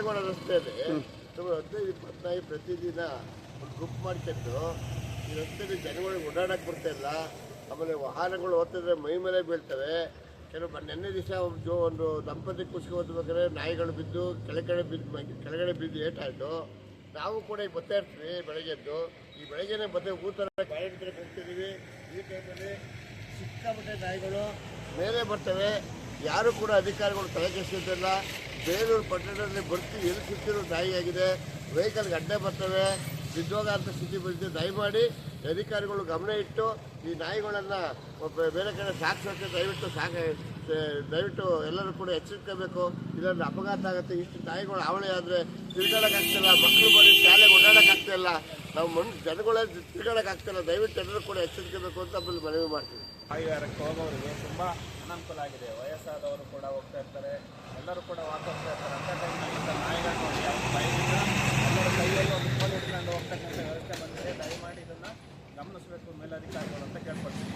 ರಸ್ತೆಯಲ್ಲಿ 15-20 ನಾಯಿ ಪ್ರತಿದಿನ ಒಂದು ಗುಂಪು ಮಾಡ್ಕೊಂಡು ಈ ರಸ್ತೆಯಲ್ಲಿ ಜನಗಳಿಗೆ ಓಡಾಡಕ್ಕೆ ಬರ್ತಾಯಿಲ್ಲ. ಆಮೇಲೆ ವಾಹನಗಳು ಹೋಗ್ತಿದ್ರೆ ಮೈ ಮೇಲೆ ಬೀಳ್ತವೆ. ಕೆಲವು ನೆನ್ನೆ ದಿವಸ ಒಂದು ದಂಪತಿ ಖುಷಿ ಓದ್ಬೇಕಾದ್ರೆ ನಾಯಿಗಳು ಬಿದ್ದು ಕೆಳಗಡೆ ಬಿದ್ದು ಏಟಾಯಿತು. ನಾವು ಕೂಡ ಈಗ ಬರ್ತಾ ಇರ್ತೀವಿ ಬೆಳಗ್ಗೆದ್ದು. ಈ ಬೆಳಗ್ಗೆನೇ ಊತರ ಗಾಡಿ ಕಡೆ ಹೋಗ್ತಿದ್ದೀವಿ. ಈ ಟೈಮಲ್ಲಿ ಸಿಕ್ಕಾಪಟ್ಟೆ ನಾಯಿಗಳು ಮೇಲೆ ಬರ್ತವೆ. ಯಾರು ಕೂಡ ಅಧಿಕಾರಿಗಳು ತಲೆ ಕೆಡಿಸ್ತಿಲ್ಲ. ಬೇಲೂರು ಪಟ್ಟಣದಲ್ಲಿ ಬರ್ತಿ ಎಲ್ಲಿ ಸಿಕ್ಕಿರೋ ನಾಯಿ ಆಗಿದೆ. ವೆಹಿಕಲ್ಗೆ ಅಡ್ಡ ಬರ್ತವೆ, ಬಿದ್ದೋಗಂಥ ಸ್ಥಿತಿ ಬಂದಿದೆ. ದಯಮಾಡಿ ಅಧಿಕಾರಿಗಳು ಗಮನ ಇಟ್ಟು ಈ ನಾಯಿಗಳನ್ನು ಬೇರೆ ಕಡೆ ಸಾಕಿಸೋಕ್ಕೆ ದಯವಿಟ್ಟು ಎಲ್ಲರೂ ಕೂಡ ಎಚ್ಚರಿಸಬೇಕು. ಇಲ್ಲಾಂದ್ರೆ ಅಪಘಾತ ಆಗುತ್ತೆ. ಇಷ್ಟು ನಾಯಿಗಳು ಹಾವಳಿ ಆದರೆ ತಿರುಗಾಡೋಕ್ಕಾಗ್ತಿಲ್ಲ. ಮಕ್ಕಳು ಬರೀ ಶಾಲೆಗೆ ಓಡಾಡೋಕ್ಕಾಗ್ತಿಲ್ಲ. ನಾವು ಜನಗಳೇ ತಿರುಗಾಡೋಕ್ಕಾಗ್ತಿಲ್ಲ. ದಯವಿಟ್ಟು ಎಲ್ಲರೂ ಕೂಡ ಎಚ್ಚರಿಸಬೇಕು ಅಂತ ಆಮೇಲೆ ಮನವಿ ಮಾಡ್ತೀವಿ. ವಾಯುವಿಹಾರಕ್ಕೆ ಹೋಗೋರಿಗೆ ತುಂಬ ಅನಾನುಕೂಲ ಆಗಿದೆ. ವಯಸ್ಸಾದವರು ಕೂಡ ಹೋಗ್ತಾ ಇರ್ತಾರೆ, ಎಲ್ಲರೂ ಕೂಡ ವಾಕ್ ಹೋಗ್ತಾ ಇರ್ತಾರೆ. ಅಂಥ ಟೈಮ್ನಲ್ಲಿ ನಾಯಿಗಳನ್ನು ನೋಡಿ ಅವ್ರ ಬೈಲಿಂದ ಎಲ್ಲರ ಕೈಯಲ್ಲಿ ಒಂದು ಫೋನ್ ಇಟ್ಕೊಂಡು ಹೋಗ್ತಕ್ಕಂಥ ವ್ಯವಸ್ಥೆ ಬಂದಿದೆ. ದಯಮಾಡಿ ಇದನ್ನು ಗಮನಿಸಬೇಕು ಮೇಲಧಿಕಾರಿಗಳು ಅಂತ ಕೇಳ್ಕೊಳ್ತೀವಿ.